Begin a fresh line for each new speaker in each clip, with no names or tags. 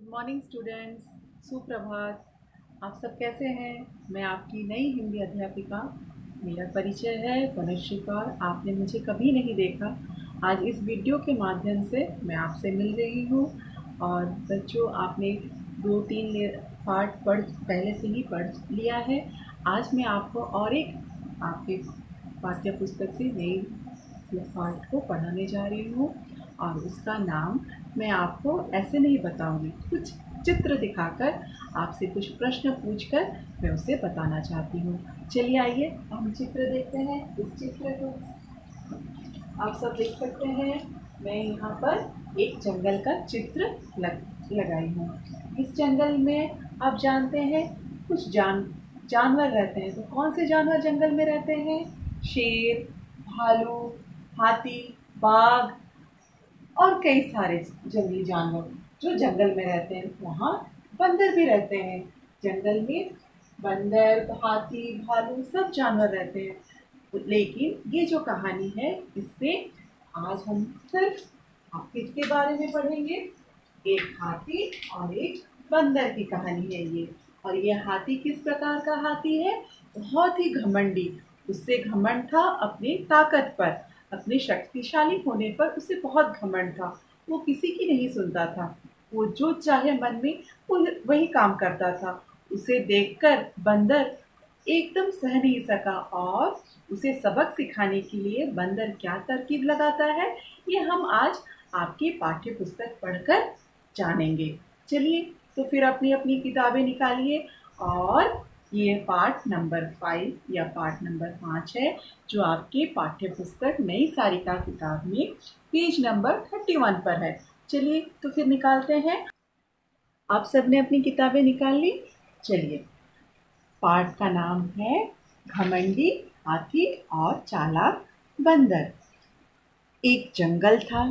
Good morning students, सुप्रभात। आप सब कैसे हैं? मैं आपकी नई हिंदी अध्यापिका। मेरा परिचय है तनुश्री कौर। आपने मुझे कभी नहीं देखा। आज इस वीडियो के माध्यम से मैं आपसे मिल रही हूँ। और बच्चों, आपने 2-3 पार्ट पहले से ही पढ़ लिया है। आज मैं आपको और एक आपके पाठ्य पुस्तक से नई पाठ को पढ़ाने जा रही हूँ। और उसका नाम मैं आपको ऐसे नहीं बताऊंगी, कुछ चित्र दिखाकर, आपसे कुछ प्रश्न पूछकर मैं उसे बताना चाहती हूँ। चलिए आइए हम चित्र देखते हैं। इस चित्र को आप सब देख सकते हैं। मैं यहाँ पर एक जंगल का चित्र लगाई हूँ। इस जंगल में आप जानते हैं कुछ जानवर रहते हैं। तो कौन से जानवर जंगल में रहते हैं? शेर, भालू, हाथी, बाघ और कई सारे जंगली जानवर जो जंगल में रहते हैं। वहाँ बंदर भी रहते हैं। जंगल में बंदर, हाथी, भालू सब जानवर रहते हैं। लेकिन ये जो कहानी है, इसमें आज हम सिर्फ आप किसके बारे में पढ़ेंगे? एक हाथी और एक बंदर की कहानी है ये। और ये हाथी किस प्रकार का हाथी है? बहुत ही घमंडी। उससे घमंड था अपनी ताकत पर, अपने शक्तिशाली होने पर उसे बहुत घमंड था। वो किसी की नहीं सुनता था। वो जो चाहे मन में वो वही काम करता था। उसे देखकर बंदर एकदम सह नहीं सका और उसे सबक सिखाने के लिए बंदर क्या तरकीब लगाता है, ये हम आज आपकी पाठ्य पुस्तक पढ़कर जानेंगे। चलिए, तो फिर अपनी अपनी किताबें निकालिए। और ये पाठ नंबर 5 या पाठ नंबर 5 है, जो आपके पाठ्य पुस्तक नई सारिका किताब में पेज नंबर 31 पर है। चलिए, तो फिर निकालते हैं। आप सबने अपनी किताबें निकाल ली? चलिए, पाठ का नाम है घमंडी हाथी और चालाक बंदर। एक जंगल था,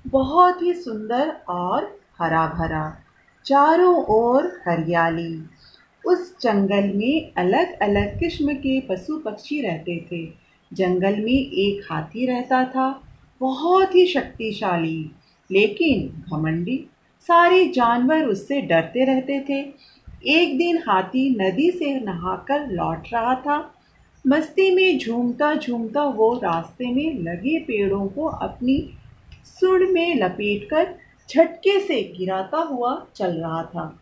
बहुत ही सुंदर और हरा भरा, चारों ओर हरियाली। उस जंगल में अलग अलग किस्म के पशु पक्षी रहते थे। जंगल में एक हाथी रहता था, बहुत ही शक्तिशाली लेकिन घमंडी। सारे जानवर उससे डरते रहते थे। एक दिन हाथी नदी से नहाकर लौट रहा था। मस्ती में झूमता झूमता वो रास्ते में लगे पेड़ों को अपनी सूंड में लपेटकर झटके से गिराता हुआ चल रहा था।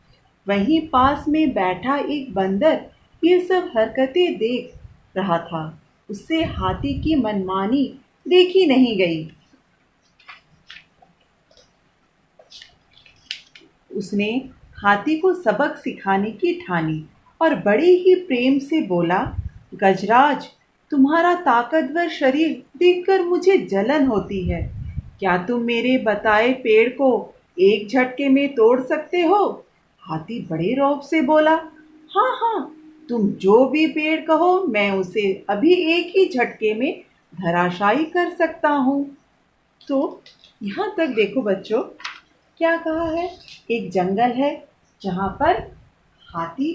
वहीं पास में बैठा एक बंदर ये सब हरकतें देख रहा था। उससे हाथी की मनमानी देखी नहीं गई। उसने हाथी को सबक सिखाने की ठानी और बड़े ही प्रेम से बोला, गजराज, तुम्हारा ताकतवर शरीर देखकर मुझे जलन होती है। क्या तुम मेरे बताए पेड़ को एक झटके में तोड़ सकते हो? हाथी बड़े रौब से बोला, हाँ हाँ, तुम जो भी पेड़ कहो मैं उसे अभी एक ही झटके में धराशायी कर सकता हूँ। तो यहाँ तक देखो बच्चों, क्या कहा है? एक जंगल है जहाँ पर हाथी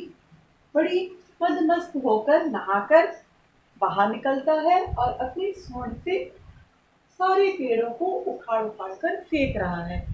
बड़ी मदमस्त होकर नहाकर बाहर निकलता है और अपनी सूंड से सारे पेड़ों को उखाड़ उखाड़ कर फेंक रहा है।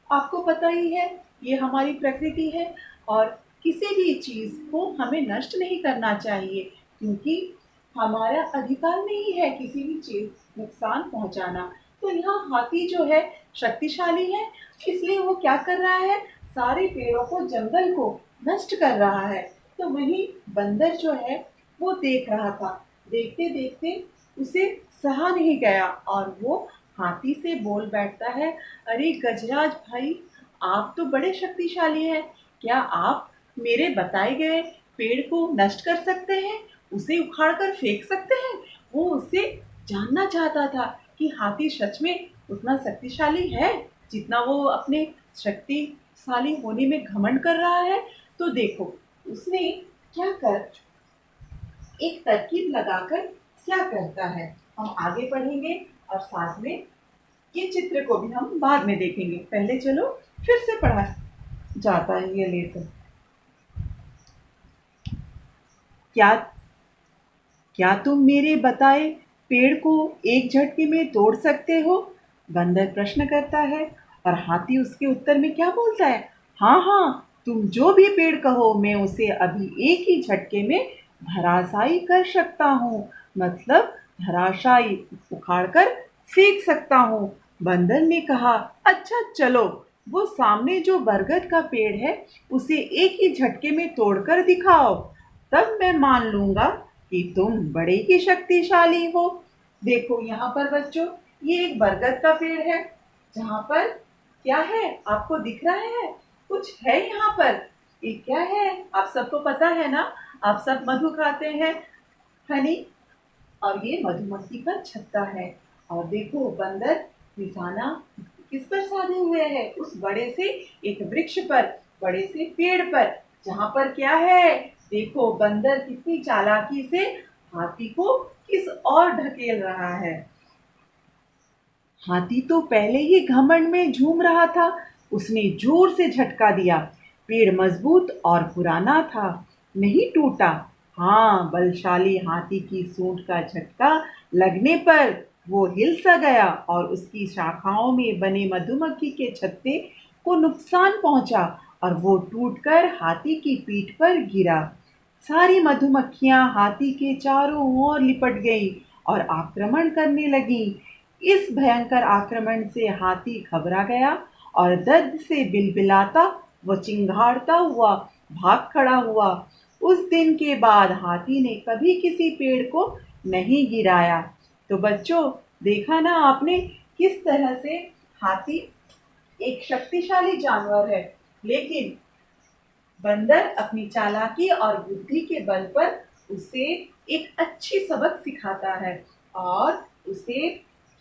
आपको पता ही है, ये हमारी प्रकृति है और किसी भी चीज़ को हमें नष्ट नहीं करना चाहिए, क्योंकि हमारा अधिकार नहीं है किसी भी चीज़ नुकसान पहुंचाना। तो यहाँ हाथी जो है शक्तिशाली है, इसलिए वो क्या कर रहा है? सारे पेड़ों को, जंगल को नष्ट कर रहा है। तो वही बंदर जो है वो देख रहा था। देखते देखते उसे सहा नहीं गया और वो हाथी से बोल बैठता है, अरे गजराज भाई, आप तो बड़े शक्तिशाली हैं। क्या आप मेरे बताए गए पेड़ को नष्ट कर सकते हैं, उसे उखाड़ कर फेंक सकते हैं? वो उससे जानना चाहता था कि हाथी सच में उतना शक्तिशाली है जितना वो अपने शक्तिशाली होने में घमंड कर रहा है। तो देखो उसने क्या कर एक तरकीब लगाकर क्या करता है, हम आगे पढ़ेंगे और साथ में ये चित्र को भी हम बाद में देखेंगे। पहले चलो फिर से पढ़ा जाता है ये लेसन। क्या क्या तुम मेरे बताए पेड़ को एक झटके में तोड़ सकते हो? बंदर प्रश्न करता है और हाथी उसके उत्तर में क्या बोलता है? हाँ हाँ, तुम जो भी पेड़ कहो मैं उसे अभी एक ही झटके में धराशायी कर सकता हूँ, मतलब धराशायी उखाड़ कर फेंक सकता हूँ। बंदर ने कहा, अच्छा चलो, वो सामने जो बरगद का पेड़ है उसे एक ही झटके में तोड़कर दिखाओ, तब मैं मान लूंगा कि तुम बड़े ही शक्तिशाली हो। देखो यहाँ पर बच्चों, ये एक बरगद का पेड़ है, जहाँ पर क्या है आपको दिख रहा है? कुछ है यहाँ पर। ये क्या है आप सबको पता है ना? आप सब मधु खाते हैं, हनी। और ये मधुमक्खी का छत्ता है। और देखो बंदर निशाना किस पर साधे हुए है? उस बड़े से एक वृक्ष पर, बड़े से पेड़ पर, जहाँ पर क्या है? देखो बंदर कितनी चालाकी से हाथी को किस और ढकेल रहा है। हाथी तो पहले ही घमंड में झूम रहा था। उसने जोर से झटका दिया। पेड़ मजबूत और पुराना था, नहीं टूटा। हाँ, बलशाली हाथी की सूंड का झटका लगने पर वो हिल सा गया और उसकी शाखाओं में बने मधुमक्खी के छत्ते को नुकसान पहुंचा और वो टूटकर हाथी की पीठ पर गिरा। सारी मधुमक्खियां हाथी के चारों ओर लिपट गईं और आक्रमण करने लगीं। इस भयंकर आक्रमण से हाथी घबरा गया और दर्द से बिलबिलाता व चिंघाड़ता हुआ भाग खड़ा हुआ। उस दिन के बाद हाथी ने कभी किसी पेड़ को नहीं गिराया। तो बच्चों, देखा ना आपने किस तरह से हाथी एक शक्तिशाली जानवर है, लेकिन बंदर अपनी चालाकी और बुद्धि के बल पर उसे एक अच्छी सबक सिखाता है और उसे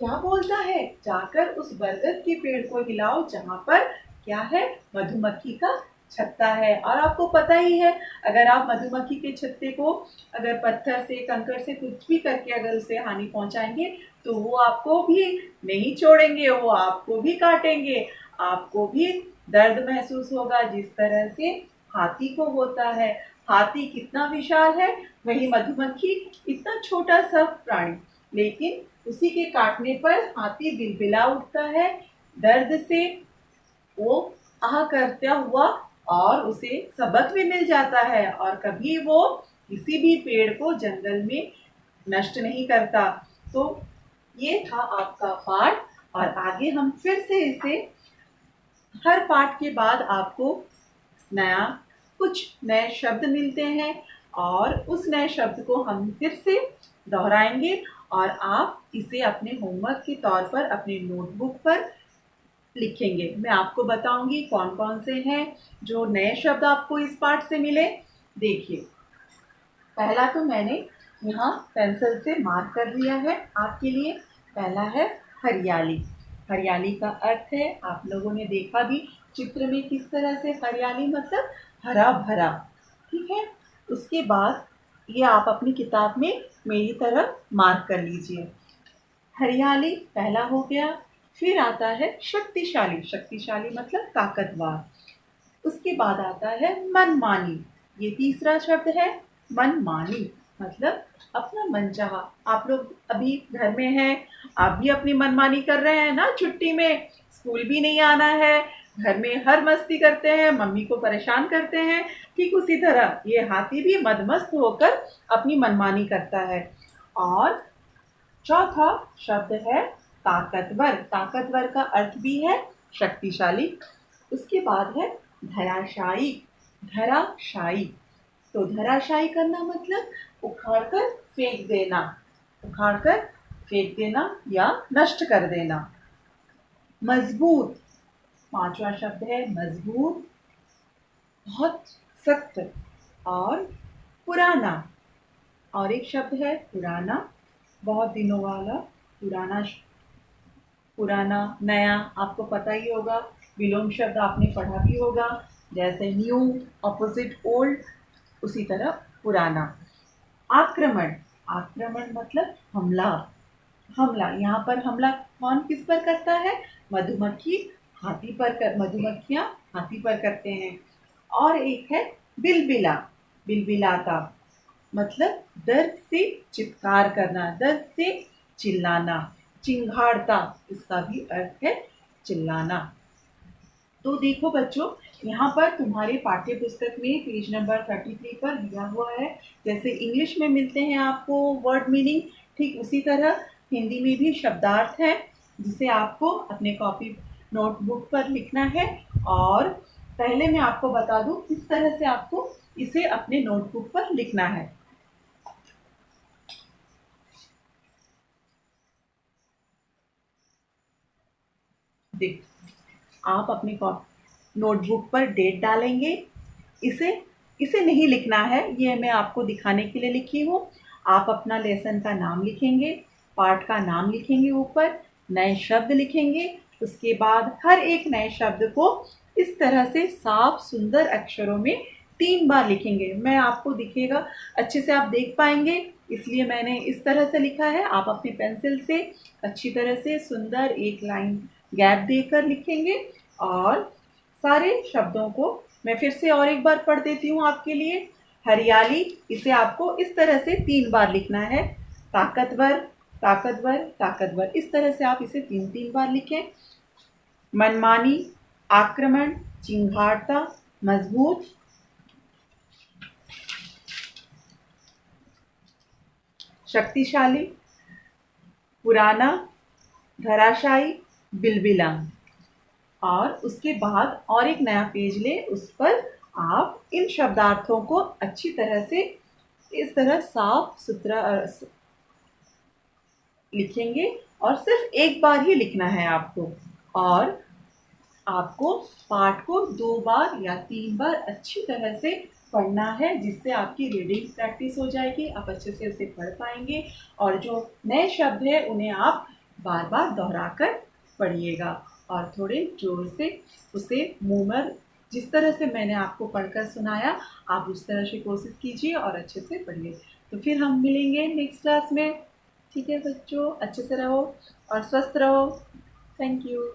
क्या बोलता है, जाकर उस बरगद के पेड़ को हिलाओ जहाँ पर क्या है, मधुमक्खी का छत्ता है। और आपको पता ही है, अगर आप मधुमक्खी के छत्ते को अगर पत्थर से, कंकड़ से, कुछ भी करके अगर उसे हानि पहुंचाएंगे तो वो आपको भी नहीं छोड़ेंगे, वो आपको भी काटेंगे, आपको भी दर्द महसूस होगा जिस तरह से हाथी को होता है। हाथी कितना विशाल है, वही मधुमक्खी इतना छोटा सा प्राणी, लेकिन उसी के काटने पर हाथी बिलबिला उठता है दर्द से, वो आह करता हुआ, और उसे सबक भी मिल जाता है और कभी वो किसी भी पेड़ को जंगल में नष्ट नहीं करता। तो ये था आपका पाठ, और आगे हम फिर से इसे हर पाठ के बाद आपको नया कुछ नए शब्द मिलते हैं और उस नए शब्द को हम फिर से दोहराएंगे और आप इसे अपने होमवर्क के तौर पर अपने नोटबुक पर लिखेंगे। मैं आपको बताऊंगी कौन कौन से हैं जो नए शब्द आपको इस पाठ से मिले। देखिए, पहला तो मैंने यहाँ पेंसिल से मार्क कर लिया है आपके लिए। पहला है हरियाली। हरियाली का अर्थ है, आप लोगों ने देखा भी चित्र में किस तरह से हरियाली मतलब हरा भरा, ठीक है। उसके बाद ये आप अपनी किताब में मेरी तरह मार्क कर लीजिए। हरियाली पहला हो गया। फिर आता है शक्तिशाली। शक्तिशाली मतलब ताकतवर। उसके बाद आता है मनमानी। ये तीसरा शब्द है। मनमानी मतलब अपना मनचाहा। आप लोग अभी घर में हैं, आप भी अपनी मनमानी कर रहे हैं ना, छुट्टी में स्कूल भी नहीं आना है, घर में हर मस्ती करते हैं, मम्मी को परेशान करते हैं। ठीक उसी तरह ये हाथी भी मदमस्त होकर अपनी मनमानी करता है। और चौथा शब्द है ताकतवर। ताकतवर का अर्थ भी है शक्तिशाली। उसके बाद है धराशायी। धराशायी, तो धराशायी करना मतलब उखाड़कर फेंक देना, उखाड़कर फेंक देना या नष्ट कर देना। मजबूत, पांचवा शब्द है मजबूत, बहुत सख्त। और पुराना, और एक शब्द है पुराना, बहुत दिनों वाला, पुराना। पुराना, नया आपको पता ही होगा, विलोम शब्द आपने पढ़ा भी होगा, जैसे न्यू ऑपोजिट ओल्ड, उसी तरह पुराना। आक्रमण, आक्रमण मतलब हमला। हमला, यहाँ पर हमला कौन किस पर करता है? मधुमक्खी हाथी पर मधुमक्खियां हाथी पर करते हैं। और एक है बिलबिला। बिलबिलाता मतलब दर्द से चित्कार करना, दर्द से चिल्लाना। चिंघाड़ता, इसका भी अर्थ है चिल्लाना। तो देखो बच्चों, यहाँ पर तुम्हारे पाठ्य पुस्तक में पेज नंबर 33 पर दिया हुआ है। जैसे इंग्लिश में मिलते हैं आपको वर्ड मीनिंग, ठीक उसी तरह हिंदी में भी शब्दार्थ है, जिसे आपको अपने कॉपी नोटबुक पर लिखना है। और पहले मैं आपको बता दूं किस तरह से आपको इसे अपने नोटबुक पर लिखना है। देख, आप अपने नोटबुक पर डेट डालेंगे। इसे इसे नहीं लिखना है, ये मैं आपको दिखाने के लिए लिखी हूँ। आप अपना लेसन का नाम लिखेंगे, पाठ का नाम लिखेंगे, ऊपर नए शब्द लिखेंगे। उसके बाद हर एक नए शब्द को इस तरह से साफ सुंदर अक्षरों में 3 बार लिखेंगे। मैं आपको दिखेगा, अच्छे से आप देख पाएंगे, इसलिए मैंने इस तरह से लिखा है। आप अपनी पेंसिल से अच्छी तरह से सुंदर एक लाइन गैप देकर लिखेंगे। और सारे शब्दों को मैं फिर से और एक बार पढ़ देती हूँ आपके लिए। हरियाली, इसे आपको इस तरह से 3 बार लिखना है। ताकतवर, ताकतवर, ताकतवर, इस तरह से आप इसे 3-3 बार लिखें। मनमानी, आक्रमण, चिंगारता, मजबूत, शक्तिशाली, पुराना, धराशायी, बिलबिला। और उसके बाद और एक नया पेज ले, उस पर आप इन शब्दार्थों को अच्छी तरह से इस तरह साफ सुथरा लिखेंगे। और सिर्फ एक बार ही लिखना है आपको। और आपको पाठ को 2 बार या 3 बार अच्छी तरह से पढ़ना है, जिससे आपकी रीडिंग प्रैक्टिस हो जाएगी, आप अच्छे से उसे पढ़ पाएंगे। और जो नए शब्द है उन्हें आप बार बार दोहरा कर पढ़िएगा। और थोड़े जोर से उसे मुंह में, जिस तरह से मैंने आपको पढ़कर सुनाया, आप उस तरह से कोशिश कीजिए और अच्छे से पढ़िए। तो फिर हम मिलेंगे नेक्स्ट क्लास में। ठीक है बच्चों, अच्छे से रहो और स्वस्थ रहो। Thank you.